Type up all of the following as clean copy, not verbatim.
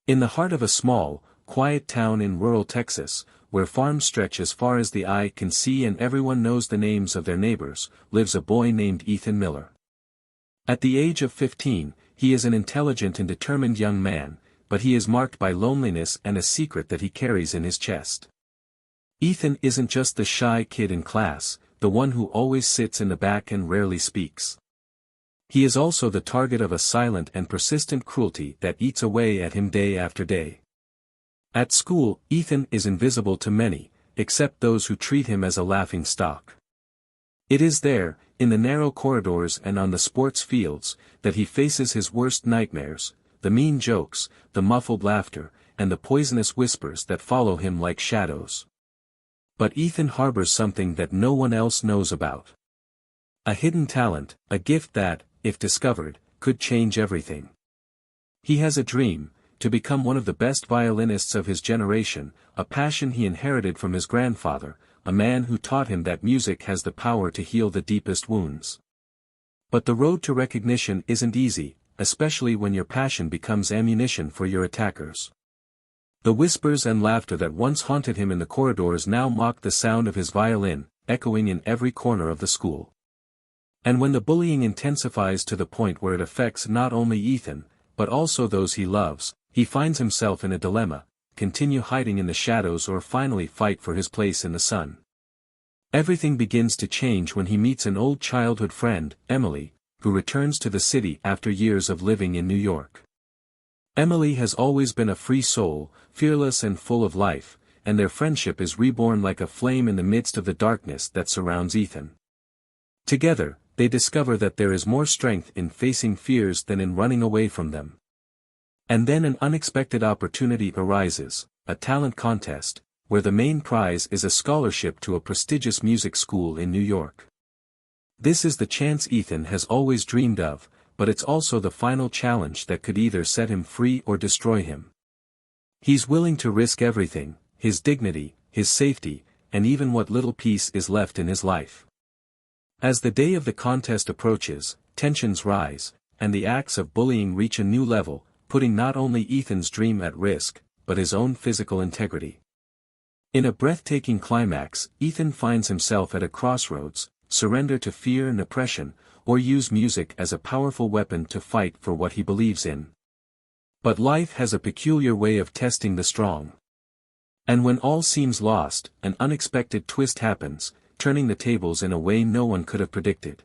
In the heart of a small, quiet town in rural Texas, where farms stretch as far as the eye can see and everyone knows the names of their neighbors, lives a boy named Ethan Miller. At the age of 15, he is an intelligent and determined young man, but he is marked by loneliness and a secret that he carries in his chest. Ethan isn't just the shy kid in class, the one who always sits in the back and rarely speaks. He is also the target of a silent and persistent cruelty that eats away at him day after day. At school, Ethan is invisible to many, except those who treat him as a laughing stock. It is there, in the narrow corridors and on the sports fields, that he faces his worst nightmares, the mean jokes, the muffled laughter, and the poisonous whispers that follow him like shadows. But Ethan harbors something that no one else knows about. A hidden talent, a gift that, if discovered, could change everything. He has a dream, to become one of the best violinists of his generation, a passion he inherited from his grandfather, a man who taught him that music has the power to heal the deepest wounds. But the road to recognition isn't easy, especially when your passion becomes ammunition for your attackers. The whispers and laughter that once haunted him in the corridors now mock the sound of his violin, echoing in every corner of the school. And when the bullying intensifies to the point where it affects not only Ethan, but also those he loves, he finds himself in a dilemma: continue hiding in the shadows or finally fight for his place in the sun. Everything begins to change when he meets an old childhood friend, Emily, who returns to the city after years of living in New York. Emily has always been a free soul, fearless and full of life, and their friendship is reborn like a flame in the midst of the darkness that surrounds Ethan. Together, they discover that there is more strength in facing fears than in running away from them. And then an unexpected opportunity arises, a talent contest, where the main prize is a scholarship to a prestigious music school in New York. This is the chance Ethan has always dreamed of, but it's also the final challenge that could either set him free or destroy him. He's willing to risk everything, his dignity, his safety, and even what little peace is left in his life. As the day of the contest approaches, tensions rise, and the acts of bullying reach a new level, putting not only Ethan's dream at risk, but his own physical integrity. In a breathtaking climax, Ethan finds himself at a crossroads: surrender to fear and oppression, or use music as a powerful weapon to fight for what he believes in. But life has a peculiar way of testing the strong. And when all seems lost, an unexpected twist happens, turning the tables in a way no one could have predicted.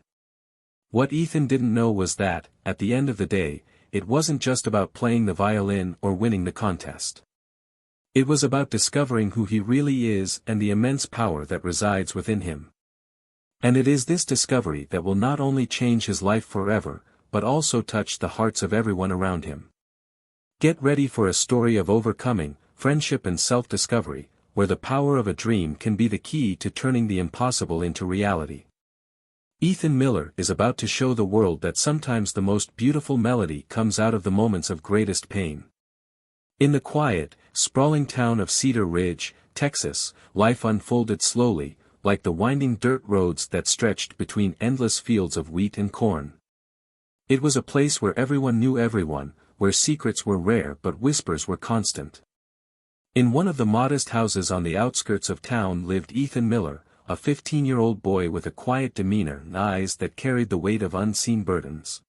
What Ethan didn't know was that, at the end of the day, it wasn't just about playing the violin or winning the contest. It was about discovering who he really is and the immense power that resides within him. And it is this discovery that will not only change his life forever, but also touch the hearts of everyone around him. Get ready for a story of overcoming, friendship and self-discovery, where the power of a dream can be the key to turning the impossible into reality. Ethan Miller is about to show the world that sometimes the most beautiful melody comes out of the moments of greatest pain. In the quiet, sprawling town of Cedar Ridge, Texas, life unfolded slowly, like the winding dirt roads that stretched between endless fields of wheat and corn. It was a place where everyone knew everyone, where secrets were rare but whispers were constant. In one of the modest houses on the outskirts of town lived Ethan Miller, a 15-year-old boy with a quiet demeanor and eyes that carried the weight of unseen burdens.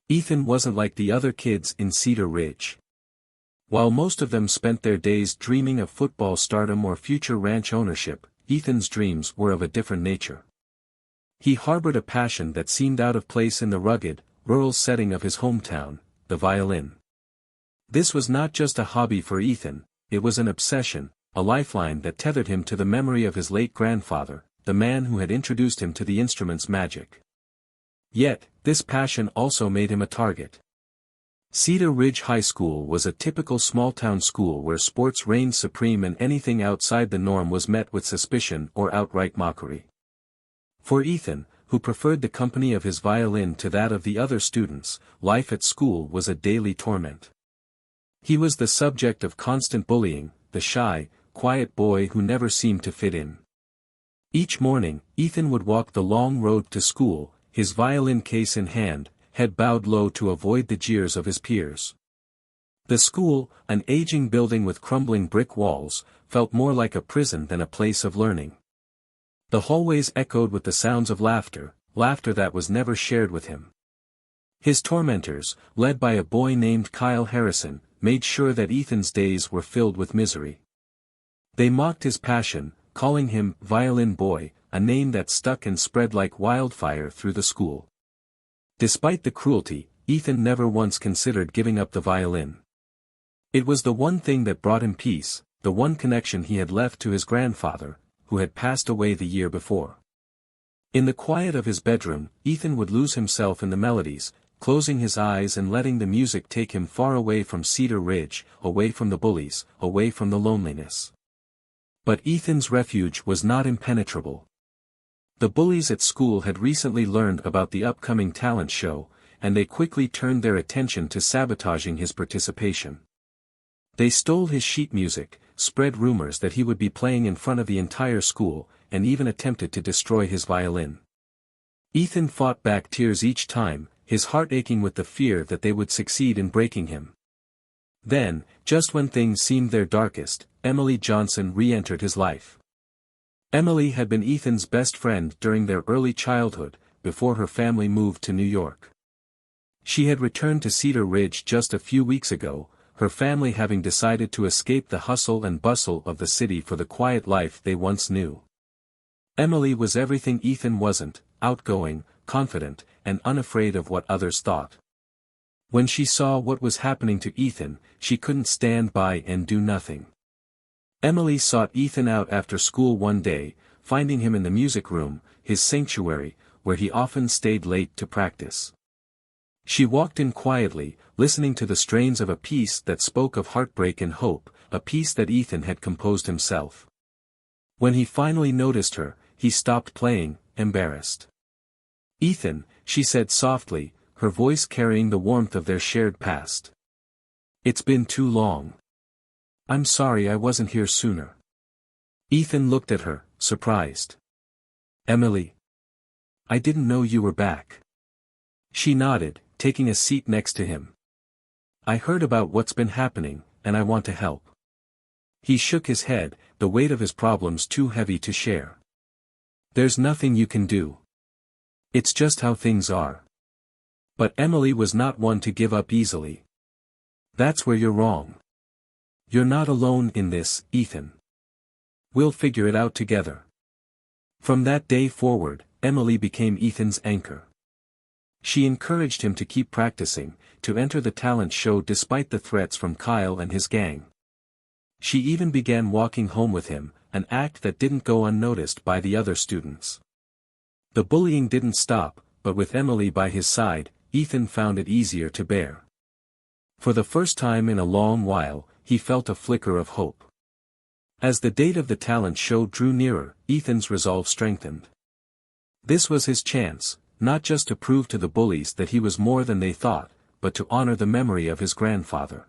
Ethan wasn't like the other kids in Cedar Ridge. While most of them spent their days dreaming of football stardom or future ranch ownership, Ethan's dreams were of a different nature. He harbored a passion that seemed out of place in the rugged, rural setting of his hometown, the violin. This was not just a hobby for Ethan, it was an obsession, a lifeline that tethered him to the memory of his late grandfather, the man who had introduced him to the instrument's magic. Yet, this passion also made him a target. Cedar Ridge High School was a typical small-town school where sports reigned supreme and anything outside the norm was met with suspicion or outright mockery. For Ethan, who preferred the company of his violin to that of the other students, life at school was a daily torment. He was the subject of constant bullying, the shy, quiet boy who never seemed to fit in. Each morning, Ethan would walk the long road to school, his violin case in hand, head bowed low to avoid the jeers of his peers. The school, an aging building with crumbling brick walls, felt more like a prison than a place of learning. The hallways echoed with the sounds of laughter, laughter that was never shared with him. His tormentors, led by a boy named Kyle Harrison, made sure that Ethan's days were filled with misery. They mocked his passion, calling him Violin Boy, a name that stuck and spread like wildfire through the school. Despite the cruelty, Ethan never once considered giving up the violin. It was the one thing that brought him peace, the one connection he had left to his grandfather, who had passed away the year before. In the quiet of his bedroom, Ethan would lose himself in the melodies, closing his eyes and letting the music take him far away from Cedar Ridge, away from the bullies, away from the loneliness. But Ethan's refuge was not impenetrable. The bullies at school had recently learned about the upcoming talent show, and they quickly turned their attention to sabotaging his participation. They stole his sheet music, spread rumors that he would be playing in front of the entire school, and even attempted to destroy his violin. Ethan fought back tears each time, his heart aching with the fear that they would succeed in breaking him. Then, just when things seemed their darkest, Emily Johnson re-entered his life. Emily had been Ethan's best friend during their early childhood, before her family moved to New York. She had returned to Cedar Ridge just a few weeks ago, her family having decided to escape the hustle and bustle of the city for the quiet life they once knew. Emily was everything Ethan wasn't, outgoing, confident, and unafraid of what others thought. When she saw what was happening to Ethan, she couldn't stand by and do nothing. Emily sought Ethan out after school one day, finding him in the music room, his sanctuary, where he often stayed late to practice. She walked in quietly, listening to the strains of a piece that spoke of heartbreak and hope, a piece that Ethan had composed himself. When he finally noticed her, he stopped playing, embarrassed. "Ethan," she said softly, her voice carrying the warmth of their shared past. "It's been too long. I'm sorry I wasn't here sooner." Ethan looked at her, surprised. "Emily. I didn't know you were back." She nodded, taking a seat next to him. "I heard about what's been happening, and I want to help." He shook his head, the weight of his problems too heavy to share. "There's nothing you can do. It's just how things are." But Emily was not one to give up easily. "That's where you're wrong. You're not alone in this, Ethan. We'll figure it out together." From that day forward, Emily became Ethan's anchor. She encouraged him to keep practicing, to enter the talent show despite the threats from Kyle and his gang. She even began walking home with him, an act that didn't go unnoticed by the other students. The bullying didn't stop, but with Emily by his side, Ethan found it easier to bear. For the first time in a long while, he felt a flicker of hope. As the date of the talent show drew nearer, Ethan's resolve strengthened. This was his chance, not just to prove to the bullies that he was more than they thought, but to honor the memory of his grandfather.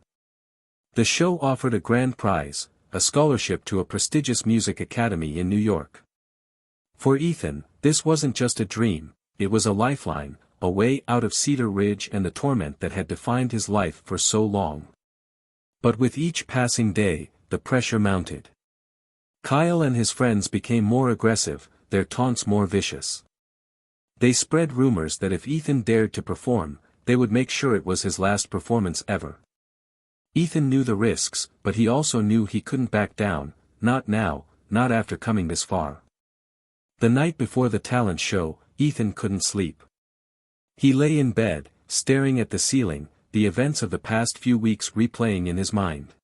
The show offered a grand prize, a scholarship to a prestigious music academy in New York. For Ethan, this wasn't just a dream, it was a lifeline, a way out of Cedar Ridge and the torment that had defined his life for so long. But with each passing day, the pressure mounted. Kyle and his friends became more aggressive, their taunts more vicious. They spread rumors that if Ethan dared to perform, they would make sure it was his last performance ever. Ethan knew the risks, but he also knew he couldn't back down, not now, not after coming this far. The night before the talent show, Ethan couldn't sleep. He lay in bed, staring at the ceiling, the events of the past few weeks replaying in his mind.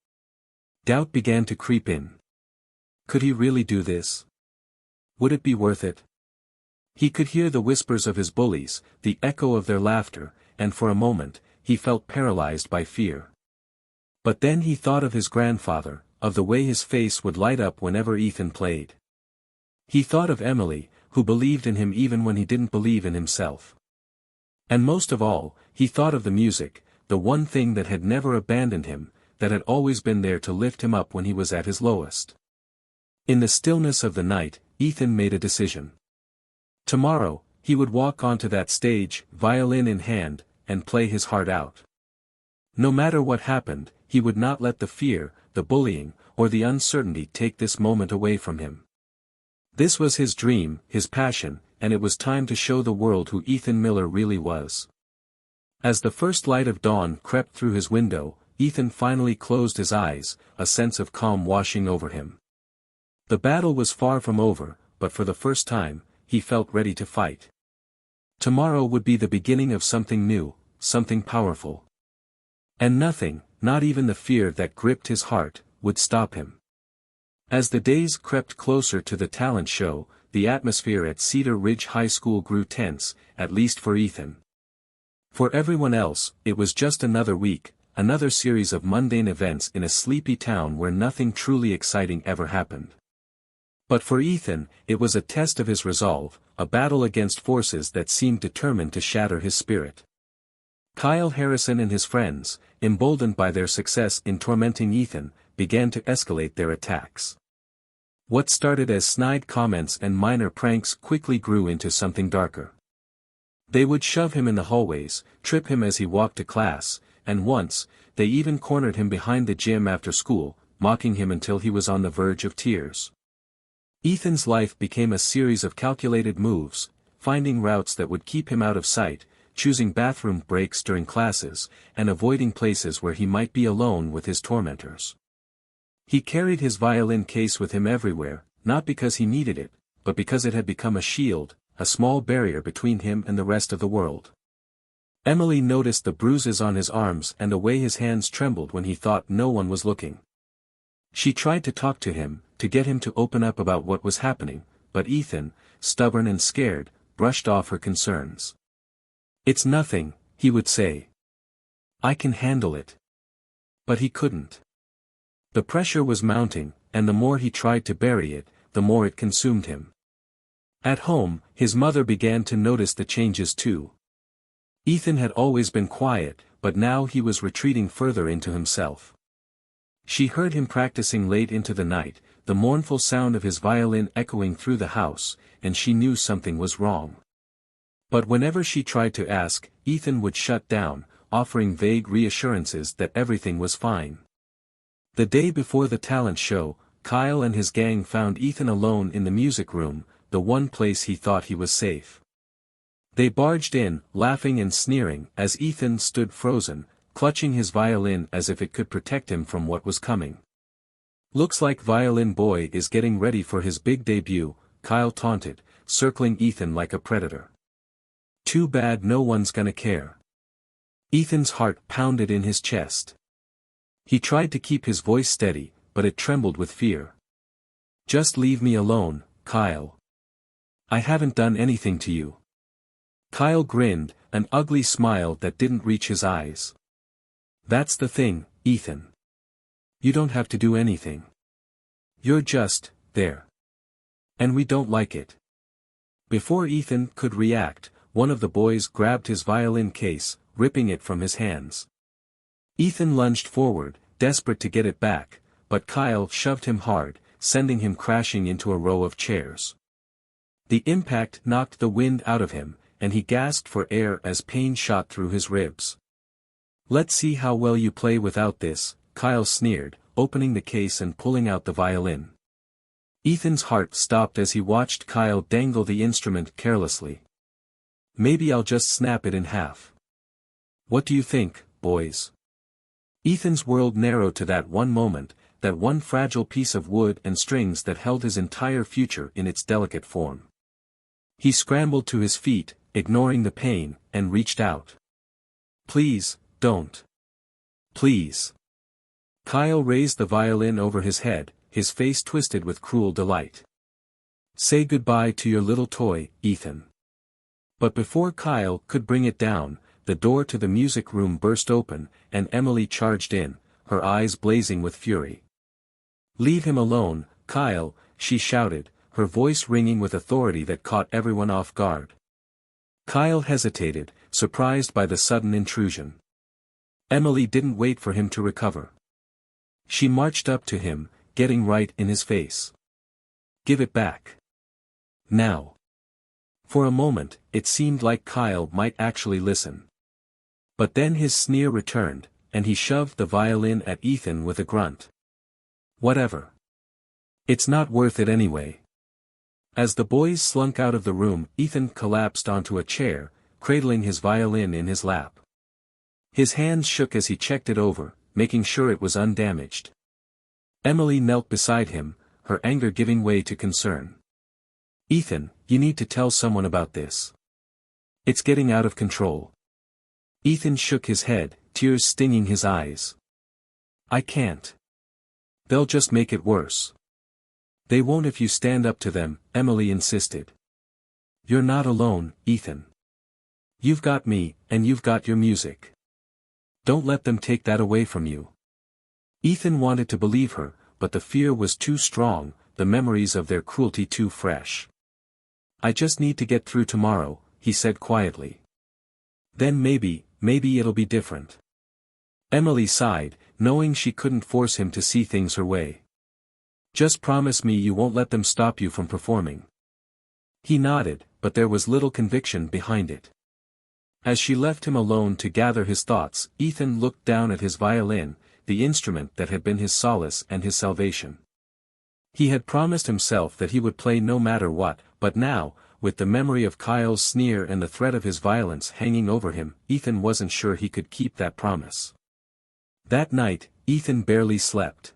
Doubt began to creep in. Could he really do this? Would it be worth it? He could hear the whispers of his bullies, the echo of their laughter, and for a moment, he felt paralyzed by fear. But then he thought of his grandfather, of the way his face would light up whenever Ethan played. He thought of Emily, who believed in him even when he didn't believe in himself. And most of all, he thought of the music, the one thing that had never abandoned him, that had always been there to lift him up when he was at his lowest. In the stillness of the night, Ethan made a decision. Tomorrow, he would walk onto that stage, violin in hand, and play his heart out. No matter what happened, he would not let the fear, the bullying, or the uncertainty take this moment away from him. This was his dream, his passion, and it was time to show the world who Ethan Miller really was. As the first light of dawn crept through his window, Ethan finally closed his eyes, a sense of calm washing over him. The battle was far from over, but for the first time, he felt ready to fight. Tomorrow would be the beginning of something new, something powerful. And nothing, not even the fear that gripped his heart, would stop him. As the days crept closer to the talent show, the atmosphere at Cedar Ridge High School grew tense, at least for Ethan. For everyone else, it was just another week, another series of mundane events in a sleepy town where nothing truly exciting ever happened. But for Ethan, it was a test of his resolve, a battle against forces that seemed determined to shatter his spirit. Kyle Harrison and his friends, emboldened by their success in tormenting Ethan, began to escalate their attacks. What started as snide comments and minor pranks quickly grew into something darker. They would shove him in the hallways, trip him as he walked to class, and once, they even cornered him behind the gym after school, mocking him until he was on the verge of tears. Ethan's life became a series of calculated moves, finding routes that would keep him out of sight, choosing bathroom breaks during classes, and avoiding places where he might be alone with his tormentors. He carried his violin case with him everywhere, not because he needed it, but because it had become a shield, a small barrier between him and the rest of the world. Emily noticed the bruises on his arms and the way his hands trembled when he thought no one was looking. She tried to talk to him, to get him to open up about what was happening, but Ethan, stubborn and scared, brushed off her concerns. "It's nothing," he would say. "I can handle it." But he couldn't. The pressure was mounting, and the more he tried to bury it, the more it consumed him. At home, his mother began to notice the changes too. Ethan had always been quiet, but now he was retreating further into himself. She heard him practicing late into the night, the mournful sound of his violin echoing through the house, and she knew something was wrong. But whenever she tried to ask, Ethan would shut down, offering vague reassurances that everything was fine. The day before the talent show, Kyle and his gang found Ethan alone in the music room, the one place he thought he was safe. They barged in, laughing and sneering, as Ethan stood frozen, clutching his violin as if it could protect him from what was coming. "Looks like Violin Boy is getting ready for his big debut," Kyle taunted, circling Ethan like a predator. "Too bad no one's gonna care." Ethan's heart pounded in his chest. He tried to keep his voice steady, but it trembled with fear. "Just leave me alone, Kyle. I haven't done anything to you." Kyle grinned, an ugly smile that didn't reach his eyes. "That's the thing, Ethan. You don't have to do anything. You're just there. And we don't like it." Before Ethan could react, one of the boys grabbed his violin case, ripping it from his hands. Ethan lunged forward, desperate to get it back, but Kyle shoved him hard, sending him crashing into a row of chairs. The impact knocked the wind out of him, and he gasped for air as pain shot through his ribs. "Let's see how well you play without this," Kyle sneered, opening the case and pulling out the violin. Ethan's heart stopped as he watched Kyle dangle the instrument carelessly. "Maybe I'll just snap it in half. What do you think, boys?" Ethan's world narrowed to that one moment, that one fragile piece of wood and strings that held his entire future in its delicate form. He scrambled to his feet, ignoring the pain, and reached out. "Please, don't. Please." Kyle raised the violin over his head, his face twisted with cruel delight. "Say goodbye to your little toy, Ethan." But before Kyle could bring it down, the door to the music room burst open, and Emily charged in, her eyes blazing with fury. "Leave him alone, Kyle," she shouted, her voice ringing with authority that caught everyone off guard. Kyle hesitated, surprised by the sudden intrusion. Emily didn't wait for him to recover. She marched up to him, getting right in his face. "Give it back. Now." For a moment, it seemed like Kyle might actually listen. But then his sneer returned, and he shoved the violin at Ethan with a grunt. Whatever. It's not worth it anyway. As the boys slunk out of the room, Ethan collapsed onto a chair, cradling his violin in his lap. His hands shook as he checked it over, making sure it was undamaged. Emily knelt beside him, her anger giving way to concern. "Ethan, you need to tell someone about this. It's getting out of control." Ethan shook his head, tears stinging his eyes. "I can't. They'll just make it worse." "They won't if you stand up to them," Emily insisted. "You're not alone, Ethan. You've got me, and you've got your music. Don't let them take that away from you." Ethan wanted to believe her, but the fear was too strong, the memories of their cruelty too fresh. "I just need to get through tomorrow," he said quietly. "Then maybe it'll be different." Emily sighed, knowing she couldn't force him to see things her way. "Just promise me you won't let them stop you from performing." He nodded, but there was little conviction behind it. As she left him alone to gather his thoughts, Ethan looked down at his violin, the instrument that had been his solace and his salvation. He had promised himself that he would play no matter what, but now, with the memory of Kyle's sneer and the threat of his violence hanging over him, Ethan wasn't sure he could keep that promise. That night, Ethan barely slept.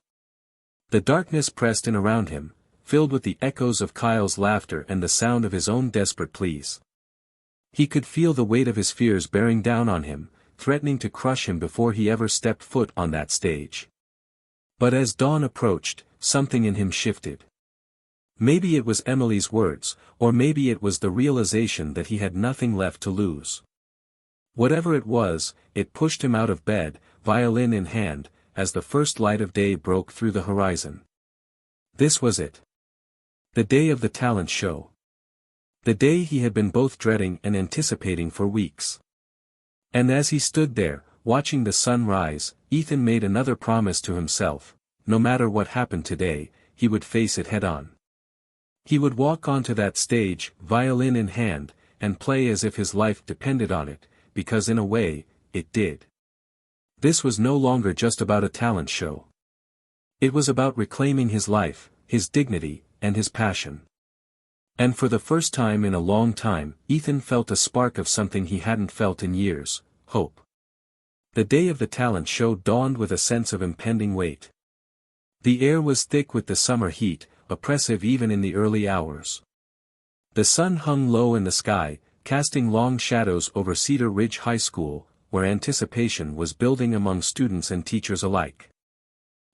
The darkness pressed in around him, filled with the echoes of Kyle's laughter and the sound of his own desperate pleas. He could feel the weight of his fears bearing down on him, threatening to crush him before he ever stepped foot on that stage. But as dawn approached, something in him shifted. Maybe it was Emily's words, or maybe it was the realization that he had nothing left to lose. Whatever it was, it pushed him out of bed, violin in hand, as the first light of day broke through the horizon. This was it. The day of the talent show. The day he had been both dreading and anticipating for weeks. And as he stood there, watching the sun rise, Ethan made another promise to himself: no matter what happened today, he would face it head-on. He would walk onto that stage, violin in hand, and play as if his life depended on it, because in a way, it did. This was no longer just about a talent show. It was about reclaiming his life, his dignity, and his passion. And for the first time in a long time, Ethan felt a spark of something he hadn't felt in years: hope. The day of the talent show dawned with a sense of impending weight. The air was thick with the summer heat, oppressive even in the early hours. The sun hung low in the sky, casting long shadows over Cedar Ridge High School, where anticipation was building among students and teachers alike.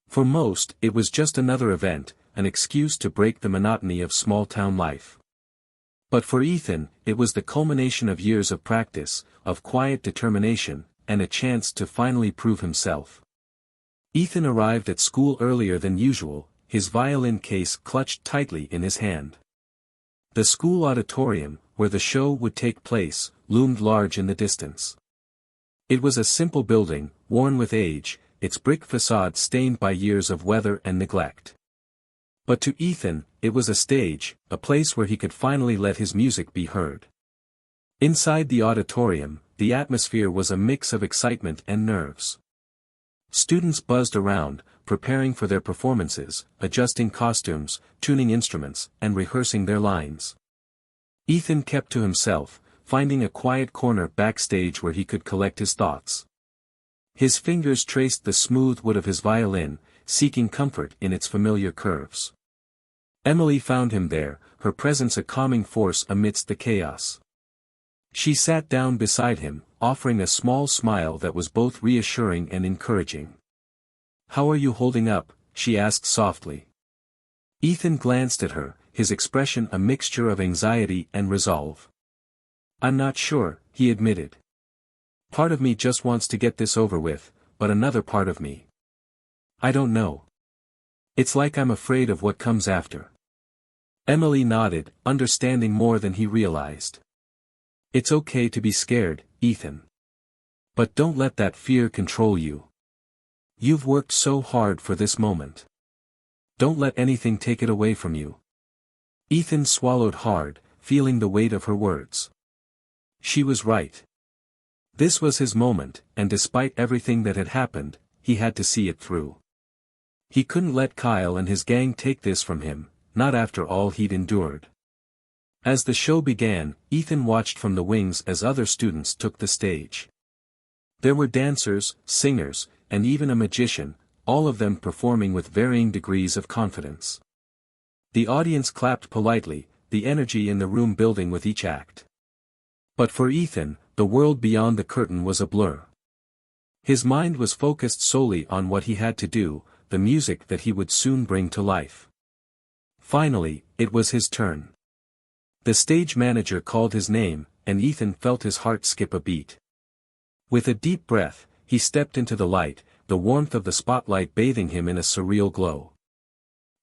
For most, it was just another event, an excuse to break the monotony of small-town life. But for Ethan, it was the culmination of years of practice, of quiet determination, and a chance to finally prove himself. Ethan arrived at school earlier than usual, his violin case clutched tightly in his hand. The school auditorium, where the show would take place, loomed large in the distance. It was a simple building, worn with age, its brick facade stained by years of weather and neglect. But to Ethan, it was a stage, a place where he could finally let his music be heard. Inside the auditorium, the atmosphere was a mix of excitement and nerves. Students buzzed around, preparing for their performances, adjusting costumes, tuning instruments, and rehearsing their lines. Ethan kept to himself, finding a quiet corner backstage where he could collect his thoughts. His fingers traced the smooth wood of his violin, seeking comfort in its familiar curves. Emily found him there, her presence a calming force amidst the chaos. She sat down beside him, offering a small smile that was both reassuring and encouraging. "How are you holding up?" she asked softly. Ethan glanced at her, his expression a mixture of anxiety and resolve. "I'm not sure," he admitted. "Part of me just wants to get this over with, but another part of me, I don't know. It's like I'm afraid of what comes after." Emily nodded, understanding more than he realized. "It's okay to be scared, Ethan. But don't let that fear control you. You've worked so hard for this moment. Don't let anything take it away from you." Ethan swallowed hard, feeling the weight of her words. She was right. This was his moment, and despite everything that had happened, he had to see it through. He couldn't let Kyle and his gang take this from him, not after all he'd endured. As the show began, Ethan watched from the wings as other students took the stage. There were dancers, singers, and even a magician, all of them performing with varying degrees of confidence. The audience clapped politely, the energy in the room building with each act. But for Ethan, the world beyond the curtain was a blur. His mind was focused solely on what he had to do, the music that he would soon bring to life. Finally, it was his turn. The stage manager called his name, and Ethan felt his heart skip a beat. With a deep breath, he stepped into the light, the warmth of the spotlight bathing him in a surreal glow.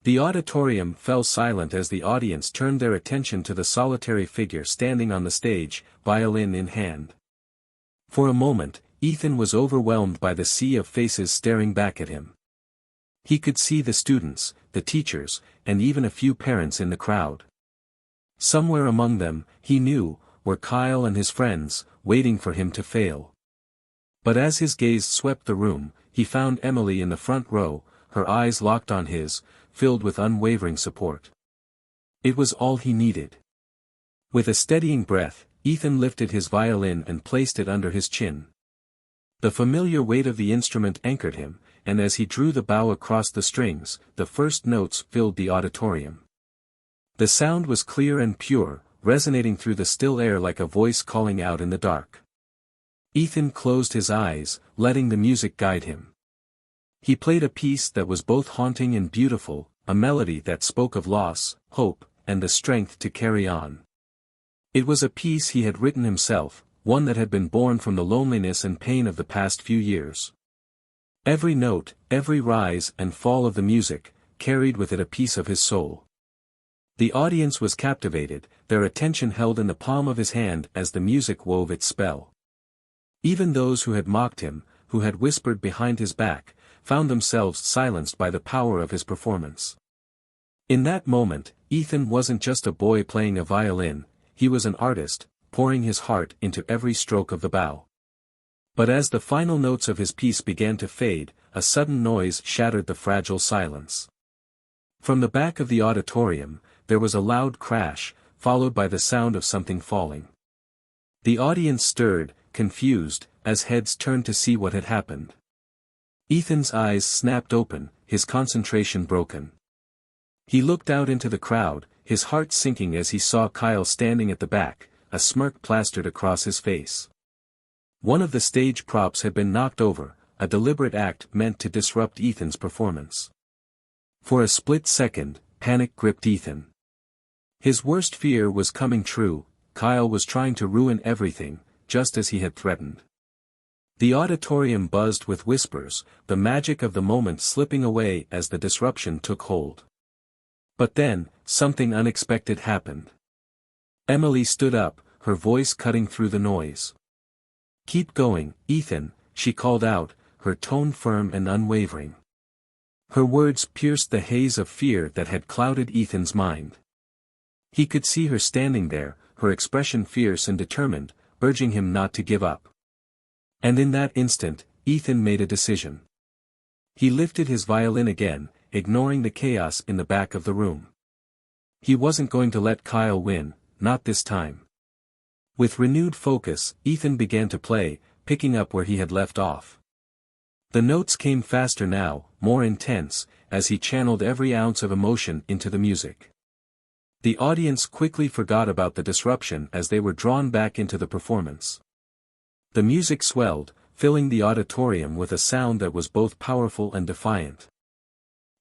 The auditorium fell silent as the audience turned their attention to the solitary figure standing on the stage, violin in hand. For a moment, Ethan was overwhelmed by the sea of faces staring back at him. He could see the students, the teachers, and even a few parents in the crowd. Somewhere among them, he knew, were Kyle and his friends, waiting for him to fail. But as his gaze swept the room, he found Emily in the front row, her eyes locked on his, filled with unwavering support. It was all he needed. With a steadying breath, Ethan lifted his violin and placed it under his chin. The familiar weight of the instrument anchored him, and as he drew the bow across the strings, the first notes filled the auditorium. The sound was clear and pure, resonating through the still air like a voice calling out in the dark. Ethan closed his eyes, letting the music guide him. He played a piece that was both haunting and beautiful, a melody that spoke of loss, hope, and the strength to carry on. It was a piece he had written himself, one that had been born from the loneliness and pain of the past few years. Every note, every rise and fall of the music, carried with it a piece of his soul. The audience was captivated, their attention held in the palm of his hand as the music wove its spell. Even those who had mocked him, who had whispered behind his back, found themselves silenced by the power of his performance. In that moment, Ethan wasn't just a boy playing a violin, he was an artist, pouring his heart into every stroke of the bow. But as the final notes of his piece began to fade, a sudden noise shattered the fragile silence. From the back of the auditorium, there was a loud crash, followed by the sound of something falling. The audience stirred, confused, as heads turned to see what had happened. Ethan's eyes snapped open, his concentration broken. He looked out into the crowd, his heart sinking as he saw Kyle standing at the back, a smirk plastered across his face. One of the stage props had been knocked over, a deliberate act meant to disrupt Ethan's performance. For a split second, panic gripped Ethan. His worst fear was coming true, Kyle was trying to ruin everything, just as he had threatened. The auditorium buzzed with whispers, the magic of the moment slipping away as the disruption took hold. But then, something unexpected happened. Emily stood up, her voice cutting through the noise. "Keep going, Ethan," she called out, her tone firm and unwavering. Her words pierced the haze of fear that had clouded Ethan's mind. He could see her standing there, her expression fierce and determined, urging him not to give up. And in that instant, Ethan made a decision. He lifted his violin again, ignoring the chaos in the back of the room. He wasn't going to let Kyle win, not this time. With renewed focus, Ethan began to play, picking up where he had left off. The notes came faster now, more intense, as he channeled every ounce of emotion into the music. The audience quickly forgot about the disruption as they were drawn back into the performance. The music swelled, filling the auditorium with a sound that was both powerful and defiant.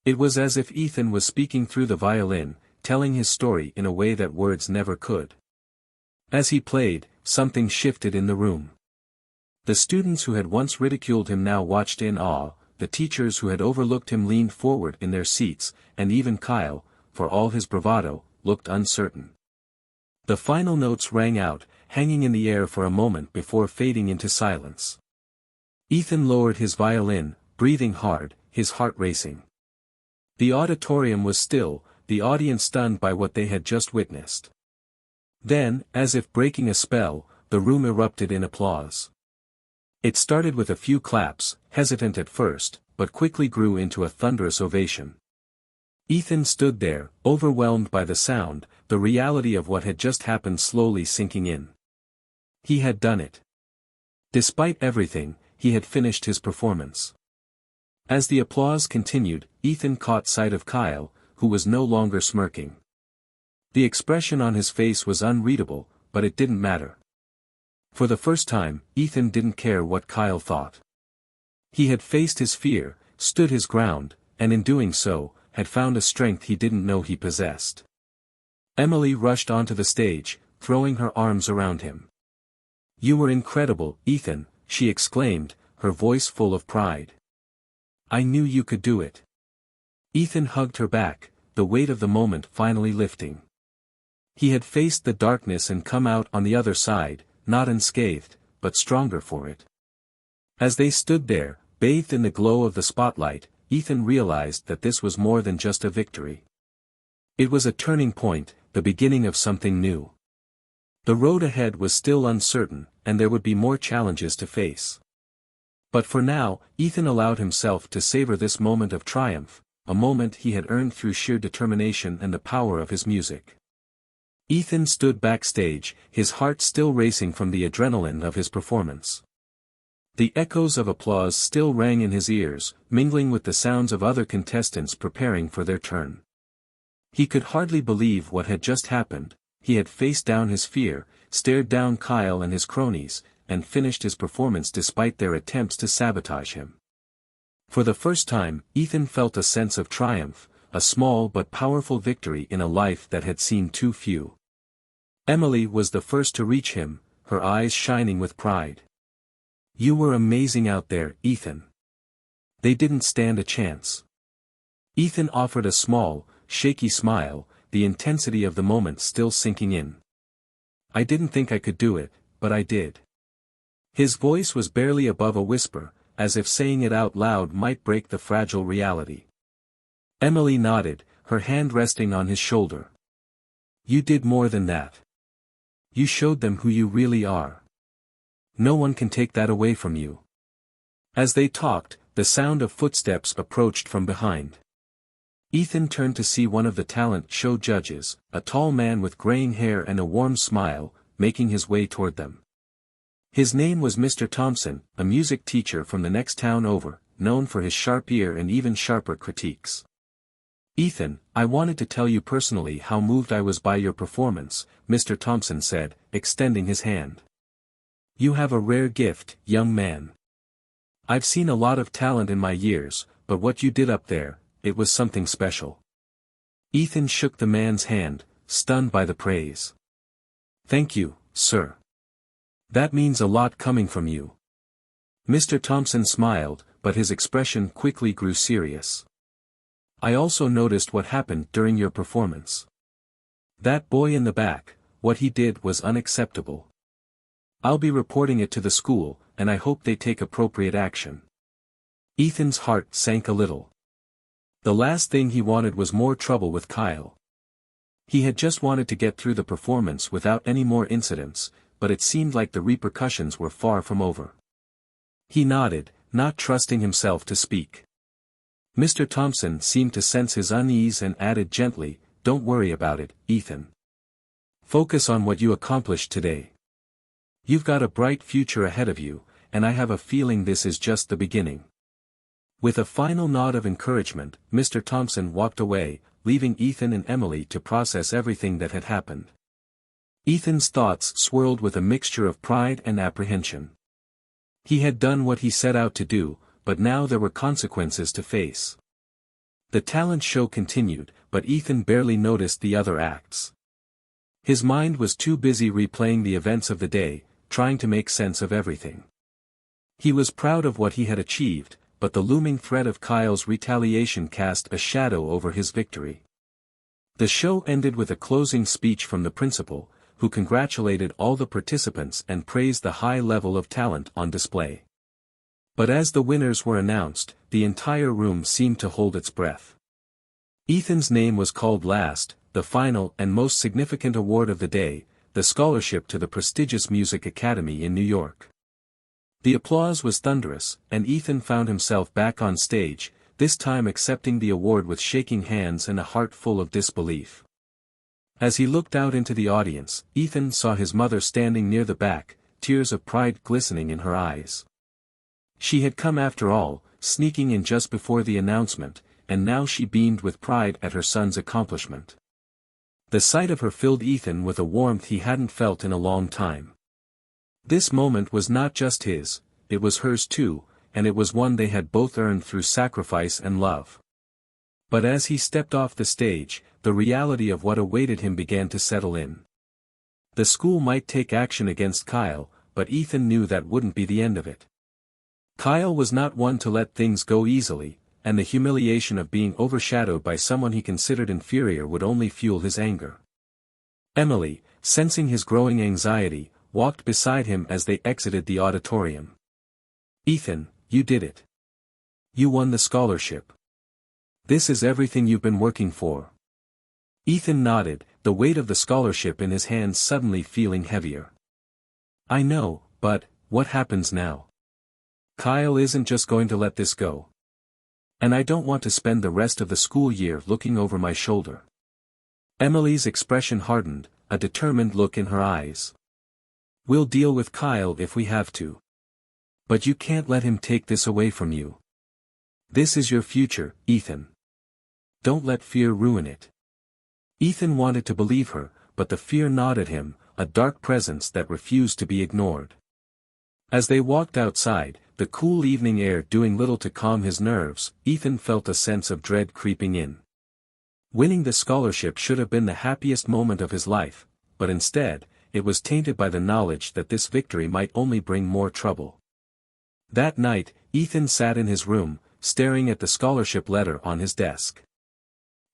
It was as if Ethan was speaking through the violin, telling his story in a way that words never could. As he played, something shifted in the room. The students who had once ridiculed him now watched in awe, the teachers who had overlooked him leaned forward in their seats, and even Kyle, for all his bravado, looked uncertain. The final notes rang out, hanging in the air for a moment before fading into silence. Ethan lowered his violin, breathing hard, his heart racing. The auditorium was still, the audience stunned by what they had just witnessed. Then, as if breaking a spell, the room erupted in applause. It started with a few claps, hesitant at first, but quickly grew into a thunderous ovation. Ethan stood there, overwhelmed by the sound, the reality of what had just happened slowly sinking in. He had done it. Despite everything, he had finished his performance. As the applause continued, Ethan caught sight of Kyle, who was no longer smirking. The expression on his face was unreadable, but it didn't matter. For the first time, Ethan didn't care what Kyle thought. He had faced his fear, stood his ground, and in doing so, had found a strength he didn't know he possessed. Emily rushed onto the stage, throwing her arms around him. "You were incredible, Ethan," she exclaimed, her voice full of pride. "I knew you could do it." Ethan hugged her back, the weight of the moment finally lifting. He had faced the darkness and come out on the other side, not unscathed, but stronger for it. As they stood there, bathed in the glow of the spotlight, Ethan realized that this was more than just a victory. It was a turning point, the beginning of something new. The road ahead was still uncertain, and there would be more challenges to face. But for now, Ethan allowed himself to savor this moment of triumph, a moment he had earned through sheer determination and the power of his music. Ethan stood backstage, his heart still racing from the adrenaline of his performance. The echoes of applause still rang in his ears, mingling with the sounds of other contestants preparing for their turn. He could hardly believe what had just happened. He had faced down his fear, stared down Kyle and his cronies, and finished his performance despite their attempts to sabotage him. For the first time, Ethan felt a sense of triumph, a small but powerful victory in a life that had seen too few. Emily was the first to reach him, her eyes shining with pride. "You were amazing out there, Ethan. They didn't stand a chance." Ethan offered a small, shaky smile, the intensity of the moment still sinking in. "I didn't think I could do it, but I did." His voice was barely above a whisper, as if saying it out loud might break the fragile reality. Emily nodded, her hand resting on his shoulder. "You did more than that. You showed them who you really are. No one can take that away from you." As they talked, the sound of footsteps approached from behind. Ethan turned to see one of the talent show judges, a tall man with graying hair and a warm smile, making his way toward them. His name was Mr. Thompson, a music teacher from the next town over, known for his sharp ear and even sharper critiques. "Ethan, I wanted to tell you personally how moved I was by your performance," Mr. Thompson said, extending his hand. "You have a rare gift, young man. I've seen a lot of talent in my years, but what you did up there, it was something special." Ethan shook the man's hand, stunned by the praise. "Thank you, sir. That means a lot coming from you." Mr. Thompson smiled, but his expression quickly grew serious. "I also noticed what happened during your performance. That boy in the back, what he did was unacceptable. I'll be reporting it to the school, and I hope they take appropriate action." Ethan's heart sank a little. The last thing he wanted was more trouble with Kyle. He had just wanted to get through the performance without any more incidents, but it seemed like the repercussions were far from over. He nodded, not trusting himself to speak. Mr. Thompson seemed to sense his unease and added gently, "Don't worry about it, Ethan. Focus on what you accomplished today. You've got a bright future ahead of you, and I have a feeling this is just the beginning." With a final nod of encouragement, Mr. Thompson walked away, leaving Ethan and Emily to process everything that had happened. Ethan's thoughts swirled with a mixture of pride and apprehension. He had done what he set out to do, but now there were consequences to face. The talent show continued, but Ethan barely noticed the other acts. His mind was too busy replaying the events of the day, trying to make sense of everything. He was proud of what he had achieved, but the looming threat of Kyle's retaliation cast a shadow over his victory. The show ended with a closing speech from the principal, who congratulated all the participants and praised the high level of talent on display. But as the winners were announced, the entire room seemed to hold its breath. Ethan's name was called last, the final and most significant award of the day, the scholarship to the prestigious Music Academy in New York. The applause was thunderous, and Ethan found himself back on stage, this time accepting the award with shaking hands and a heart full of disbelief. As he looked out into the audience, Ethan saw his mother standing near the back, tears of pride glistening in her eyes. She had come after all, sneaking in just before the announcement, and now she beamed with pride at her son's accomplishment. The sight of her filled Ethan with a warmth he hadn't felt in a long time. This moment was not just his, it was hers too, and it was one they had both earned through sacrifice and love. But as he stepped off the stage, the reality of what awaited him began to settle in. The school might take action against Kyle, but Ethan knew that wouldn't be the end of it. Kyle was not one to let things go easily, and the humiliation of being overshadowed by someone he considered inferior would only fuel his anger. Emily, sensing his growing anxiety, walked beside him as they exited the auditorium. "Ethan, you did it. You won the scholarship. This is everything you've been working for." Ethan nodded, the weight of the scholarship in his hands suddenly feeling heavier. "I know, but, what happens now? Kyle isn't just going to let this go. And I don't want to spend the rest of the school year looking over my shoulder." Emily's expression hardened, a determined look in her eyes. "We'll deal with Kyle if we have to. But you can't let him take this away from you. This is your future, Ethan. Don't let fear ruin it." Ethan wanted to believe her, but the fear gnawed at him, a dark presence that refused to be ignored. As they walked outside, the cool evening air doing little to calm his nerves, Ethan felt a sense of dread creeping in. Winning the scholarship should have been the happiest moment of his life, but instead, it was tainted by the knowledge that this victory might only bring more trouble. That night, Ethan sat in his room, staring at the scholarship letter on his desk.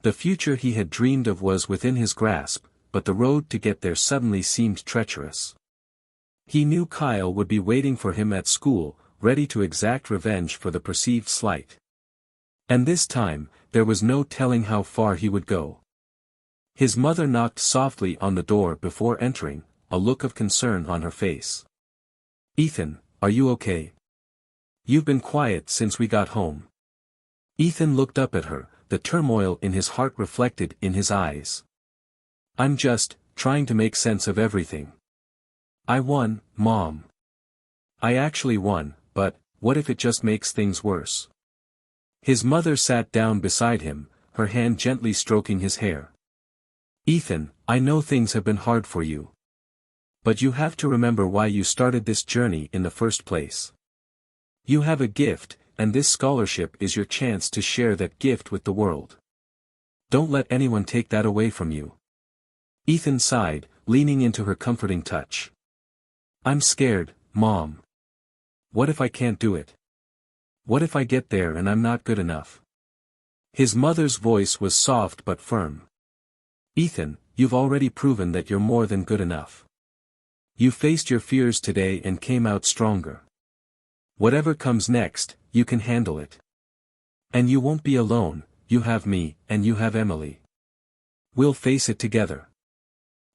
The future he had dreamed of was within his grasp, but the road to get there suddenly seemed treacherous. He knew Kyle would be waiting for him at school, ready to exact revenge for the perceived slight. And this time, there was no telling how far he would go. His mother knocked softly on the door before entering, a look of concern on her face. "Ethan, are you okay? You've been quiet since we got home." Ethan looked up at her, the turmoil in his heart reflected in his eyes. "I'm just, trying to make sense of everything. I won, Mom. I actually won, but, what if it just makes things worse?" His mother sat down beside him, her hand gently stroking his hair. "Ethan, I know things have been hard for you. But you have to remember why you started this journey in the first place. You have a gift, and this scholarship is your chance to share that gift with the world. Don't let anyone take that away from you." Ethan sighed, leaning into her comforting touch. "I'm scared, Mom. What if I can't do it? What if I get there and I'm not good enough?" His mother's voice was soft but firm. "Ethan, you've already proven that you're more than good enough. You faced your fears today and came out stronger. Whatever comes next, you can handle it. And you won't be alone, you have me, and you have Emily. We'll face it together."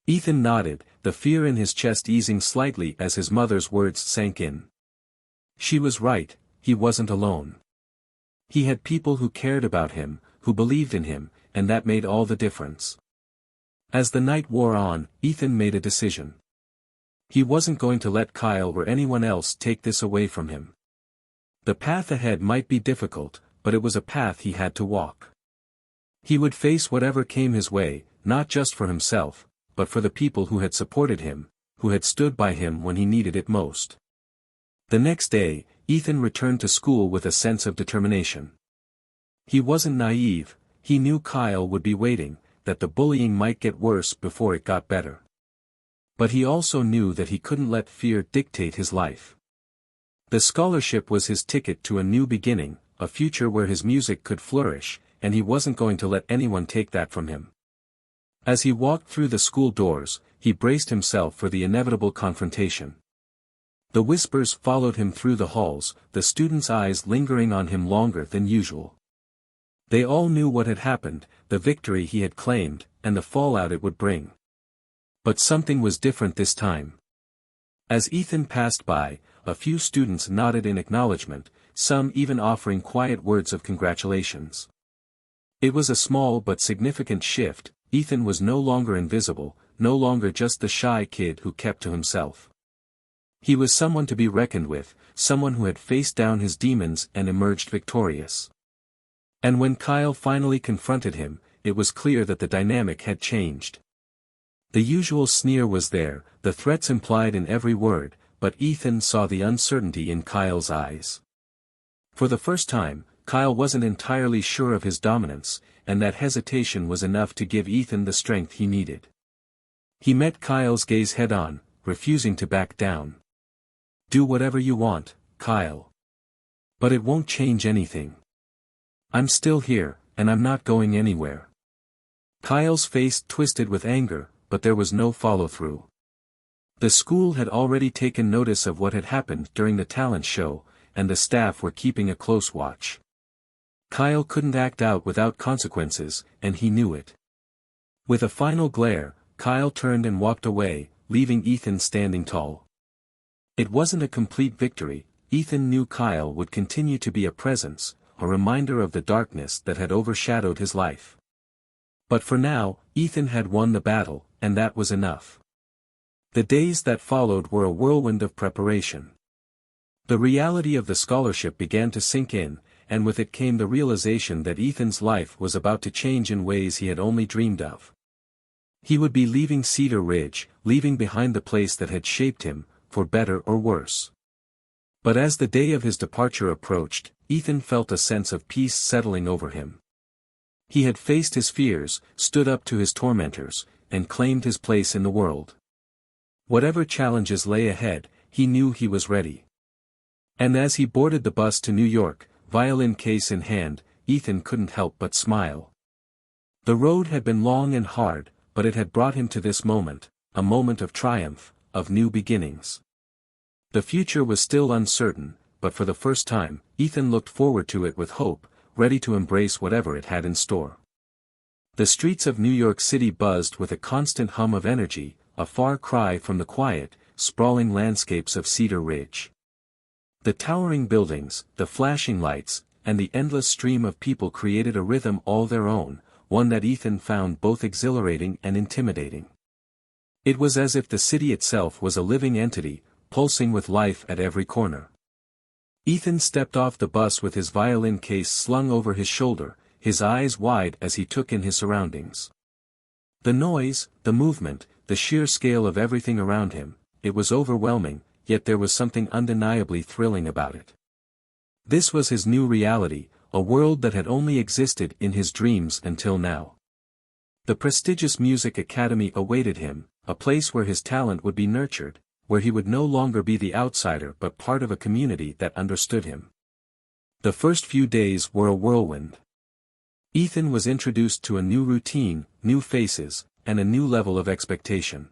Ethan nodded, the fear in his chest easing slightly as his mother's words sank in. She was right, he wasn't alone. He had people who cared about him, who believed in him, and that made all the difference. As the night wore on, Ethan made a decision. He wasn't going to let Kyle or anyone else take this away from him. The path ahead might be difficult, but it was a path he had to walk. He would face whatever came his way, not just for himself, but for the people who had supported him, who had stood by him when he needed it most. The next day, Ethan returned to school with a sense of determination. He wasn't naive, he knew Kyle would be waiting, that the bullying might get worse before it got better. But he also knew that he couldn't let fear dictate his life. The scholarship was his ticket to a new beginning, a future where his music could flourish, and he wasn't going to let anyone take that from him. As he walked through the school doors, he braced himself for the inevitable confrontation. The whispers followed him through the halls, the students' eyes lingering on him longer than usual. They all knew what had happened, the victory he had claimed, and the fallout it would bring. But something was different this time. As Ethan passed by, a few students nodded in acknowledgement, some even offering quiet words of congratulations. It was a small but significant shift. Ethan was no longer invisible, no longer just the shy kid who kept to himself. He was someone to be reckoned with, someone who had faced down his demons and emerged victorious. And when Kyle finally confronted him, it was clear that the dynamic had changed. The usual sneer was there, the threats implied in every word, but Ethan saw the uncertainty in Kyle's eyes. For the first time, Kyle wasn't entirely sure of his dominance, and that hesitation was enough to give Ethan the strength he needed. He met Kyle's gaze head-on, refusing to back down. "Do whatever you want, Kyle. But it won't change anything. I'm still here, and I'm not going anywhere." Kyle's face twisted with anger, but there was no follow-through. The school had already taken notice of what had happened during the talent show, and the staff were keeping a close watch. Kyle couldn't act out without consequences, and he knew it. With a final glare, Kyle turned and walked away, leaving Ethan standing tall. It wasn't a complete victory. Ethan knew Kyle would continue to be a presence, a reminder of the darkness that had overshadowed his life. But for now, Ethan had won the battle, and that was enough. The days that followed were a whirlwind of preparation. The reality of the scholarship began to sink in, and with it came the realization that Ethan's life was about to change in ways he had only dreamed of. He would be leaving Cedar Ridge, leaving behind the place that had shaped him, for better or worse. But as the day of his departure approached, Ethan felt a sense of peace settling over him. He had faced his fears, stood up to his tormentors, and claimed his place in the world. Whatever challenges lay ahead, he knew he was ready. And as he boarded the bus to New York, violin case in hand, Ethan couldn't help but smile. The road had been long and hard, but it had brought him to this moment, a moment of triumph, of new beginnings. The future was still uncertain, but for the first time, Ethan looked forward to it with hope, ready to embrace whatever it had in store. The streets of New York City buzzed with a constant hum of energy, a far cry from the quiet, sprawling landscapes of Cedar Ridge. The towering buildings, the flashing lights, and the endless stream of people created a rhythm all their own, one that Ethan found both exhilarating and intimidating. It was as if the city itself was a living entity, pulsing with life at every corner. Ethan stepped off the bus with his violin case slung over his shoulder, his eyes wide as he took in his surroundings. The noise, the movement, the sheer scale of everything around him, it was overwhelming, yet there was something undeniably thrilling about it. This was his new reality, a world that had only existed in his dreams until now. The prestigious music academy awaited him, a place where his talent would be nurtured, where he would no longer be the outsider but part of a community that understood him. The first few days were a whirlwind. Ethan was introduced to a new routine, new faces, and a new level of expectation.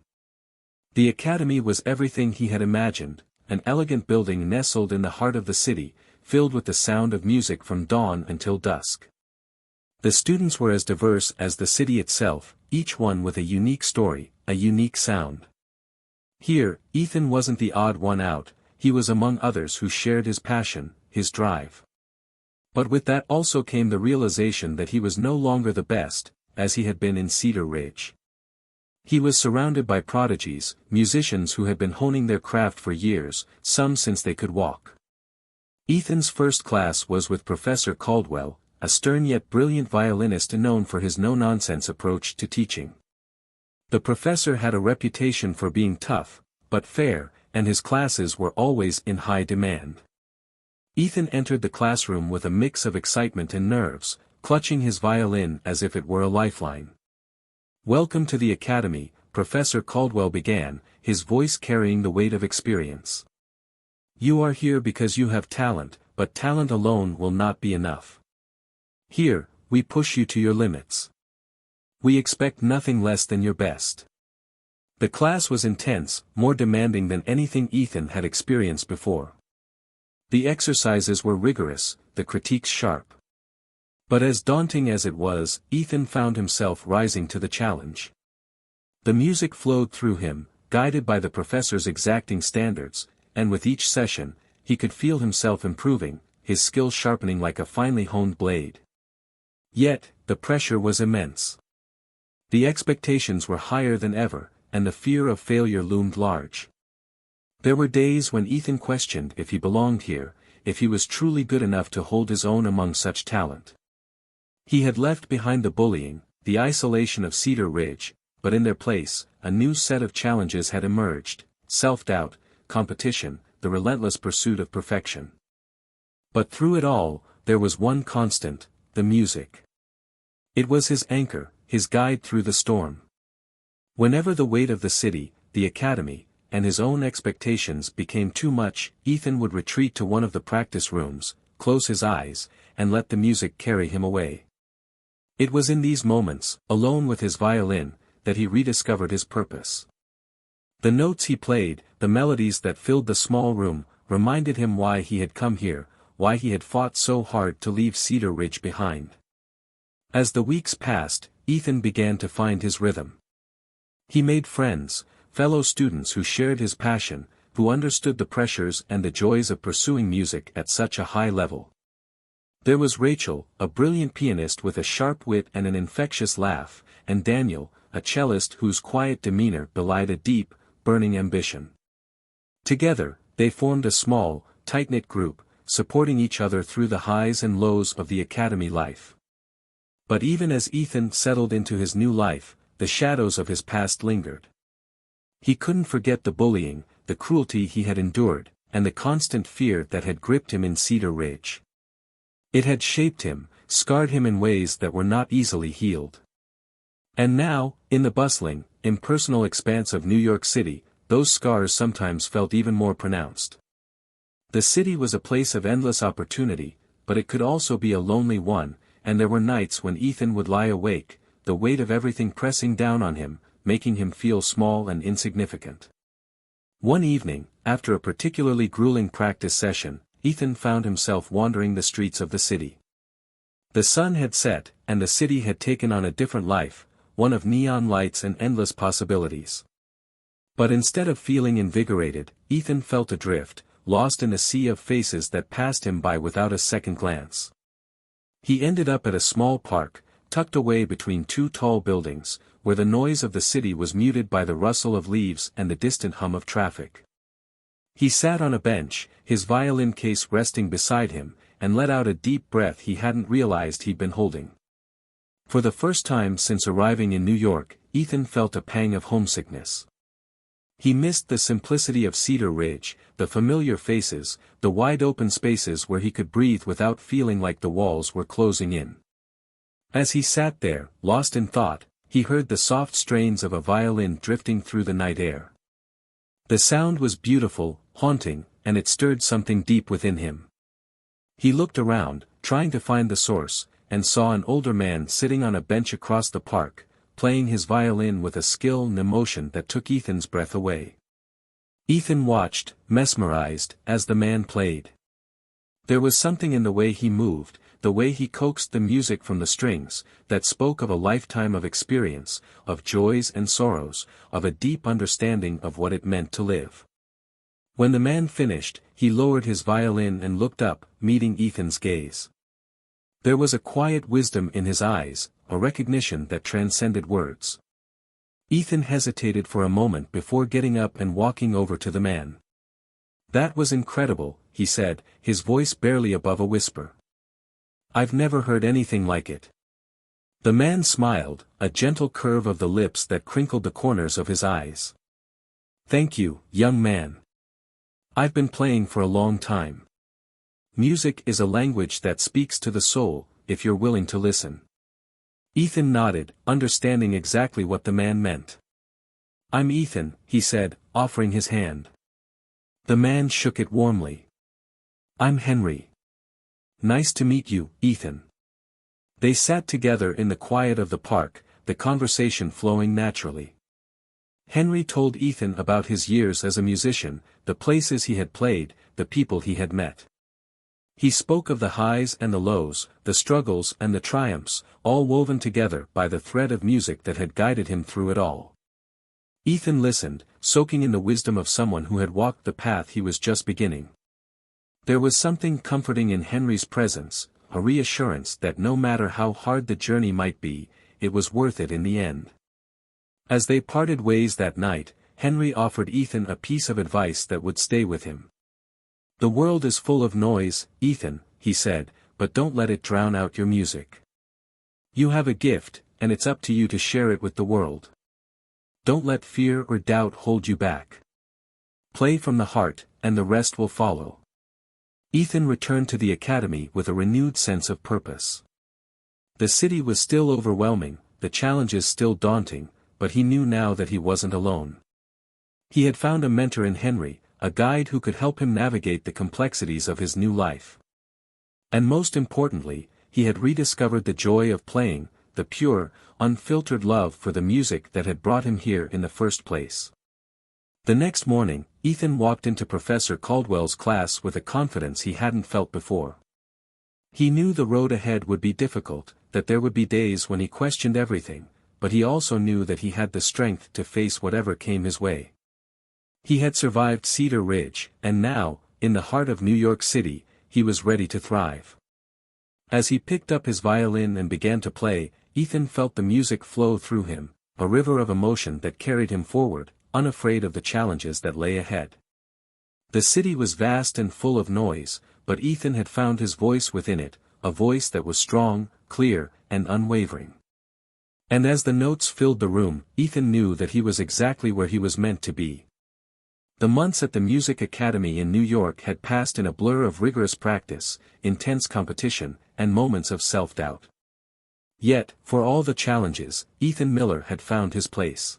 The academy was everything he had imagined, an elegant building nestled in the heart of the city, filled with the sound of music from dawn until dusk. The students were as diverse as the city itself, each one with a unique story, a unique sound. Here, Ethan wasn't the odd one out, he was among others who shared his passion, his drive. But with that also came the realization that he was no longer the best, as he had been in Cedar Ridge. He was surrounded by prodigies, musicians who had been honing their craft for years, some since they could walk. Ethan's first class was with Professor Caldwell, a stern yet brilliant violinist known for his no-nonsense approach to teaching. The professor had a reputation for being tough, but fair, and his classes were always in high demand. Ethan entered the classroom with a mix of excitement and nerves, clutching his violin as if it were a lifeline. "Welcome to the academy," Professor Caldwell began, his voice carrying the weight of experience. "You are here because you have talent, but talent alone will not be enough. Here, we push you to your limits. We expect nothing less than your best." The class was intense, more demanding than anything Ethan had experienced before. The exercises were rigorous, the critiques sharp. But as daunting as it was, Ethan found himself rising to the challenge. The music flowed through him, guided by the professor's exacting standards, and with each session, he could feel himself improving, his skill sharpening like a finely honed blade. Yet, the pressure was immense. The expectations were higher than ever, and the fear of failure loomed large. There were days when Ethan questioned if he belonged here, if he was truly good enough to hold his own among such talent. He had left behind the bullying, the isolation of Cedar Ridge, but in their place, a new set of challenges had emerged: self-doubt, competition, the relentless pursuit of perfection. But through it all, there was one constant: the music. It was his anchor, his guide through the storm. Whenever the weight of the city, the academy, and his own expectations became too much, Ethan would retreat to one of the practice rooms, close his eyes, and let the music carry him away. It was in these moments, alone with his violin, that he rediscovered his purpose. The notes he played, the melodies that filled the small room, reminded him why he had come here, why he had fought so hard to leave Cedar Ridge behind. As the weeks passed, Ethan began to find his rhythm. He made friends, fellow students who shared his passion, who understood the pressures and the joys of pursuing music at such a high level. There was Rachel, a brilliant pianist with a sharp wit and an infectious laugh, and Daniel, a cellist whose quiet demeanor belied a deep, burning ambition. Together, they formed a small, tight-knit group, supporting each other through the highs and lows of the academy life. But even as Ethan settled into his new life, the shadows of his past lingered. He couldn't forget the bullying, the cruelty he had endured, and the constant fear that had gripped him in Cedar Ridge. It had shaped him, scarred him in ways that were not easily healed. And now, in the bustling, impersonal expanse of New York City, those scars sometimes felt even more pronounced. The city was a place of endless opportunity, but it could also be a lonely one, and there were nights when Ethan would lie awake, the weight of everything pressing down on him, making him feel small and insignificant. One evening, after a particularly grueling practice session, Ethan found himself wandering the streets of the city. The sun had set, and the city had taken on a different life, one of neon lights and endless possibilities. But instead of feeling invigorated, Ethan felt adrift, lost in a sea of faces that passed him by without a second glance. He ended up at a small park, tucked away between two tall buildings, where the noise of the city was muted by the rustle of leaves and the distant hum of traffic. He sat on a bench, his violin case resting beside him, and let out a deep breath he hadn't realized he'd been holding. For the first time since arriving in New York, Ethan felt a pang of homesickness. He missed the simplicity of Cedar Ridge, the familiar faces, the wide-open spaces where he could breathe without feeling like the walls were closing in. As he sat there, lost in thought, he heard the soft strains of a violin drifting through the night air. The sound was beautiful, haunting, and it stirred something deep within him. He looked around, trying to find the source, and saw an older man sitting on a bench across the park, playing his violin with a skill and emotion that took Ethan's breath away. Ethan watched, mesmerized, as the man played. There was something in the way he moved, the way he coaxed the music from the strings, that spoke of a lifetime of experience, of joys and sorrows, of a deep understanding of what it meant to live. When the man finished, he lowered his violin and looked up, meeting Ethan's gaze. There was a quiet wisdom in his eyes, a recognition that transcended words. Ethan hesitated for a moment before getting up and walking over to the man. "That was incredible," he said, his voice barely above a whisper. "I've never heard anything like it." The man smiled, a gentle curve of the lips that crinkled the corners of his eyes. "Thank you, young man. I've been playing for a long time. Music is a language that speaks to the soul, if you're willing to listen." Ethan nodded, understanding exactly what the man meant. "I'm Ethan," he said, offering his hand. The man shook it warmly. "I'm Henry. Nice to meet you, Ethan." They sat together in the quiet of the park, the conversation flowing naturally. Henry told Ethan about his years as a musician, the places he had played, the people he had met. He spoke of the highs and the lows, the struggles and the triumphs, all woven together by the thread of music that had guided him through it all. Ethan listened, soaking in the wisdom of someone who had walked the path he was just beginning. There was something comforting in Henry's presence, a reassurance that no matter how hard the journey might be, it was worth it in the end. As they parted ways that night, Henry offered Ethan a piece of advice that would stay with him. "The world is full of noise, Ethan," he said, "but don't let it drown out your music. You have a gift, and it's up to you to share it with the world. Don't let fear or doubt hold you back. Play from the heart, and the rest will follow." Ethan returned to the academy with a renewed sense of purpose. The city was still overwhelming, the challenges still daunting, but he knew now that he wasn't alone. He had found a mentor in Henry, a guide who could help him navigate the complexities of his new life. And most importantly, he had rediscovered the joy of playing, the pure, unfiltered love for the music that had brought him here in the first place. The next morning, Ethan walked into Professor Caldwell's class with a confidence he hadn't felt before. He knew the road ahead would be difficult, that there would be days when he questioned everything, but he also knew that he had the strength to face whatever came his way. He had survived Cedar Ridge, and now, in the heart of New York City, he was ready to thrive. As he picked up his violin and began to play, Ethan felt the music flow through him, a river of emotion that carried him forward, unafraid of the challenges that lay ahead. The city was vast and full of noise, but Ethan had found his voice within it, a voice that was strong, clear, and unwavering. And as the notes filled the room, Ethan knew that he was exactly where he was meant to be. The months at the Music Academy in New York had passed in a blur of rigorous practice, intense competition, and moments of self-doubt. Yet, for all the challenges, Ethan Miller had found his place.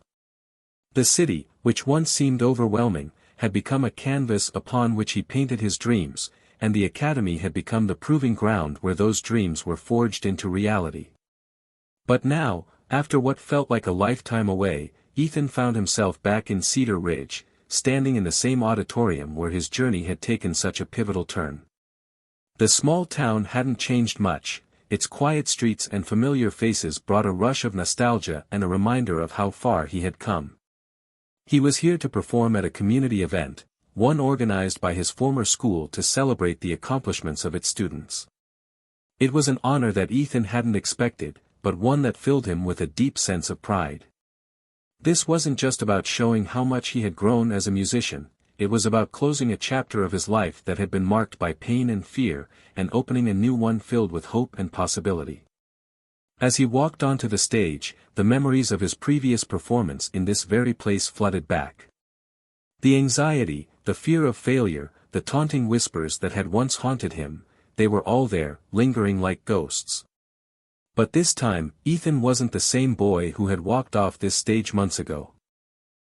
The city, which once seemed overwhelming, had become a canvas upon which he painted his dreams, and the academy had become the proving ground where those dreams were forged into reality. But now, after what felt like a lifetime away, Ethan found himself back in Cedar Ridge, standing in the same auditorium where his journey had taken such a pivotal turn. The small town hadn't changed much, its quiet streets and familiar faces brought a rush of nostalgia and a reminder of how far he had come. He was here to perform at a community event, one organized by his former school to celebrate the accomplishments of its students. It was an honor that Ethan hadn't expected, but one that filled him with a deep sense of pride. This wasn't just about showing how much he had grown as a musician, it was about closing a chapter of his life that had been marked by pain and fear, and opening a new one filled with hope and possibility. As he walked onto the stage, the memories of his previous performance in this very place flooded back. The anxiety, the fear of failure, the taunting whispers that had once haunted him, they were all there, lingering like ghosts. But this time, Ethan wasn't the same boy who had walked off this stage months ago.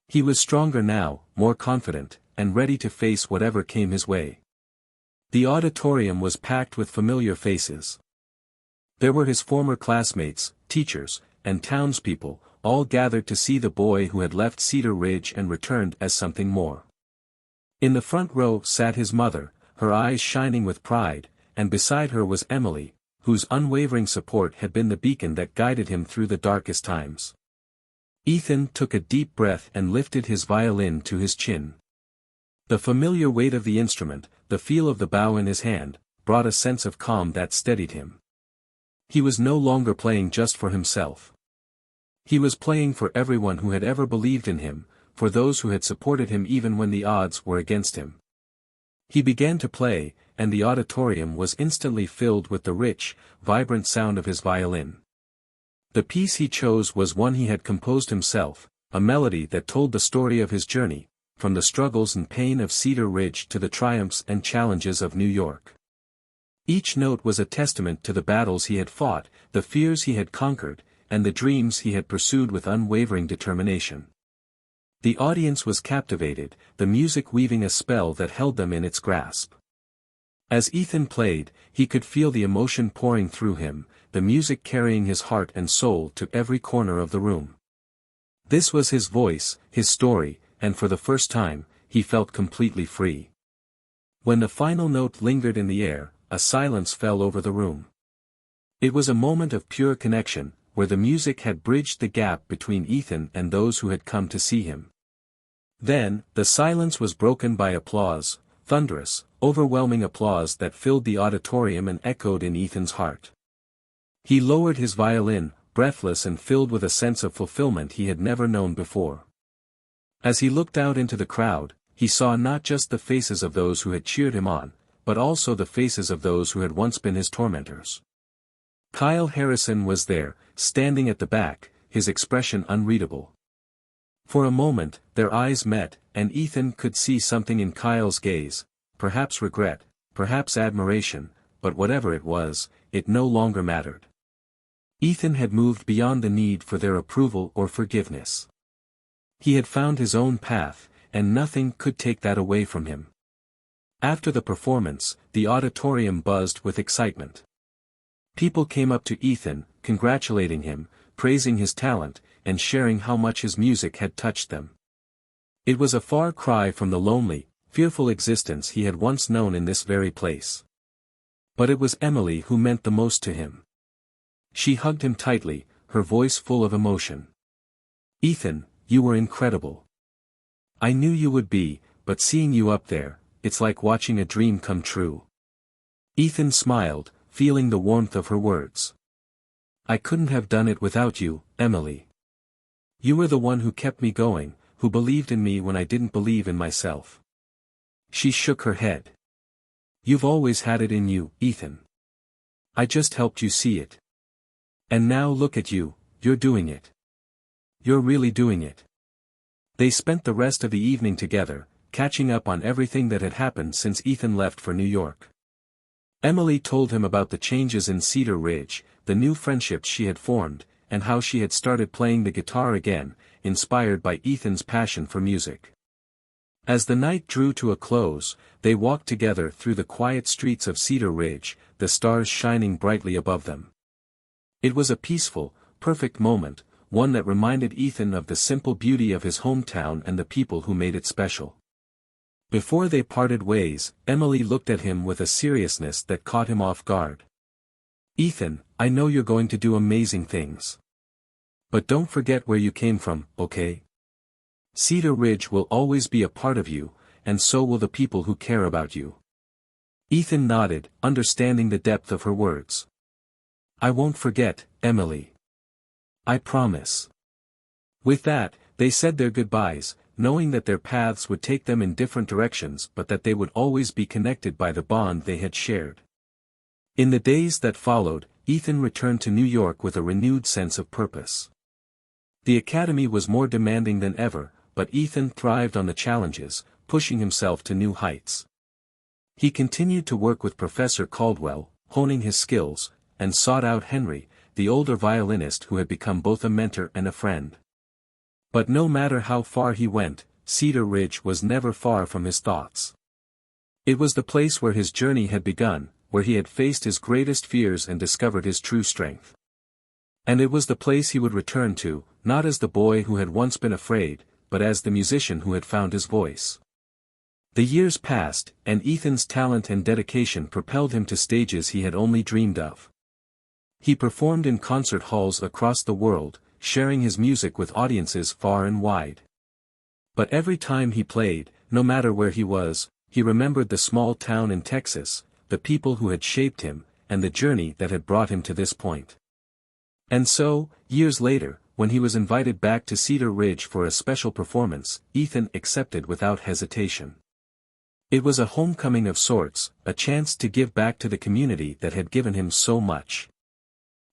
He was stronger now, more confident, and ready to face whatever came his way. The auditorium was packed with familiar faces. There were his former classmates, teachers, and townspeople, all gathered to see the boy who had left Cedar Ridge and returned as something more. In the front row sat his mother, her eyes shining with pride, and beside her was Emily, whose unwavering support had been the beacon that guided him through the darkest times. Ethan took a deep breath and lifted his violin to his chin. The familiar weight of the instrument, the feel of the bow in his hand, brought a sense of calm that steadied him. He was no longer playing just for himself. He was playing for everyone who had ever believed in him, for those who had supported him even when the odds were against him. He began to play, and the auditorium was instantly filled with the rich, vibrant sound of his violin. The piece he chose was one he had composed himself, a melody that told the story of his journey, from the struggles and pain of Cedar Ridge to the triumphs and challenges of New York. Each note was a testament to the battles he had fought, the fears he had conquered, and the dreams he had pursued with unwavering determination. The audience was captivated, the music weaving a spell that held them in its grasp. As Ethan played, he could feel the emotion pouring through him, the music carrying his heart and soul to every corner of the room. This was his voice, his story, and for the first time, he felt completely free. When the final note lingered in the air, a silence fell over the room. It was a moment of pure connection, where the music had bridged the gap between Ethan and those who had come to see him. Then, the silence was broken by applause, thunderous, overwhelming applause that filled the auditorium and echoed in Ethan's heart. He lowered his violin, breathless and filled with a sense of fulfillment he had never known before. As he looked out into the crowd, he saw not just the faces of those who had cheered him on, but also the faces of those who had once been his tormentors. Kyle Harrison was there, standing at the back, his expression unreadable. For a moment, their eyes met, and Ethan could see something in Kyle's gaze, perhaps regret, perhaps admiration, but whatever it was, it no longer mattered. Ethan had moved beyond the need for their approval or forgiveness. He had found his own path, and nothing could take that away from him. After the performance, the auditorium buzzed with excitement. People came up to Ethan, congratulating him, praising his talent, and sharing how much his music had touched them. It was a far cry from the lonely, fearful existence he had once known in this very place. But it was Emily who meant the most to him. She hugged him tightly, her voice full of emotion. "Ethan, you were incredible. I knew you would be, but seeing you up there, it's like watching a dream come true." Ethan smiled, feeling the warmth of her words. "I couldn't have done it without you, Emily. You were the one who kept me going, who believed in me when I didn't believe in myself." She shook her head. "You've always had it in you, Ethan. I just helped you see it. And now look at you, you're doing it. You're really doing it." They spent the rest of the evening together, catching up on everything that had happened since Ethan left for New York. Emily told him about the changes in Cedar Ridge, the new friendships she had formed, and how she had started playing the guitar again, inspired by Ethan's passion for music. As the night drew to a close, they walked together through the quiet streets of Cedar Ridge, the stars shining brightly above them. It was a peaceful, perfect moment, one that reminded Ethan of the simple beauty of his hometown and the people who made it special. Before they parted ways, Emily looked at him with a seriousness that caught him off guard. "Ethan, I know you're going to do amazing things. But don't forget where you came from, okay? Cedar Ridge will always be a part of you, and so will the people who care about you." Ethan nodded, understanding the depth of her words. "I won't forget, Emily. I promise." With that, they said their goodbyes, knowing that their paths would take them in different directions but that they would always be connected by the bond they had shared. In the days that followed, Ethan returned to New York with a renewed sense of purpose. The academy was more demanding than ever, but Ethan thrived on the challenges, pushing himself to new heights. He continued to work with Professor Caldwell, honing his skills, and sought out Henry, the older violinist who had become both a mentor and a friend. But no matter how far he went, Cedar Ridge was never far from his thoughts. It was the place where his journey had begun, where he had faced his greatest fears and discovered his true strength. And it was the place he would return to, not as the boy who had once been afraid, but as the musician who had found his voice. The years passed, and Ethan's talent and dedication propelled him to stages he had only dreamed of. He performed in concert halls across the world, sharing his music with audiences far and wide. But every time he played, no matter where he was, he remembered the small town in Texas, the people who had shaped him, and the journey that had brought him to this point. And so, years later, when he was invited back to Cedar Ridge for a special performance, Ethan accepted without hesitation. It was a homecoming of sorts, a chance to give back to the community that had given him so much.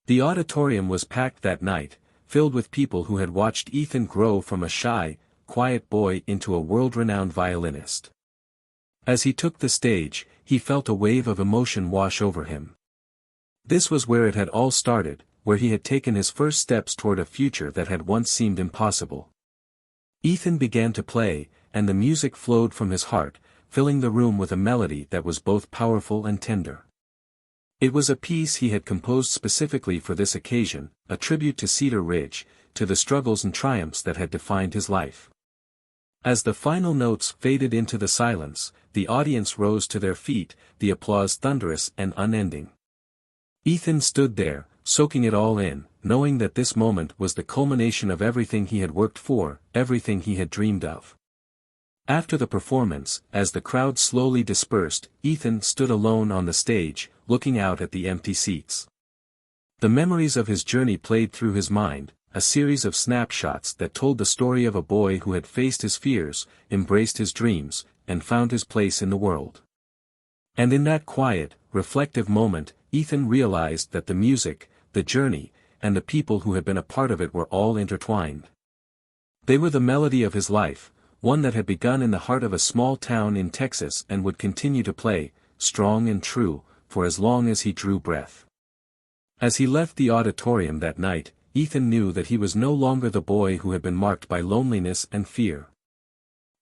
The auditorium was packed that night, filled with people who had watched Ethan grow from a shy, quiet boy into a world-renowned violinist. As he took the stage, he felt a wave of emotion wash over him. This was where it had all started, where he had taken his first steps toward a future that had once seemed impossible. Ethan began to play, and the music flowed from his heart, filling the room with a melody that was both powerful and tender. It was a piece he had composed specifically for this occasion, a tribute to Cedar Ridge, to the struggles and triumphs that had defined his life. As the final notes faded into the silence, the audience rose to their feet, the applause thunderous and unending. Ethan stood there, soaking it all in, knowing that this moment was the culmination of everything he had worked for, everything he had dreamed of. After the performance, as the crowd slowly dispersed, Ethan stood alone on the stage, looking out at the empty seats. The memories of his journey played through his mind, a series of snapshots that told the story of a boy who had faced his fears, embraced his dreams, and found his place in the world. And in that quiet, reflective moment, Ethan realized that the music, the journey, and the people who had been a part of it were all intertwined. They were the melody of his life, one that had begun in the heart of a small town in Texas and would continue to play, strong and true, for as long as he drew breath. As he left the auditorium that night, Ethan knew that he was no longer the boy who had been marked by loneliness and fear.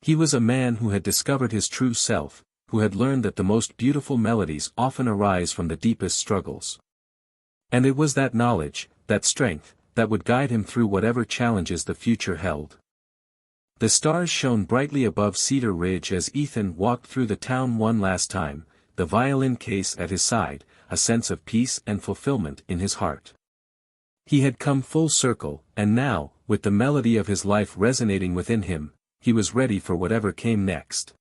He was a man who had discovered his true self, who had learned that the most beautiful melodies often arise from the deepest struggles. And it was that knowledge, that strength, that would guide him through whatever challenges the future held. The stars shone brightly above Cedar Ridge as Ethan walked through the town one last time, the violin case at his side, a sense of peace and fulfillment in his heart. He had come full circle, and now, with the melody of his life resonating within him, he was ready for whatever came next.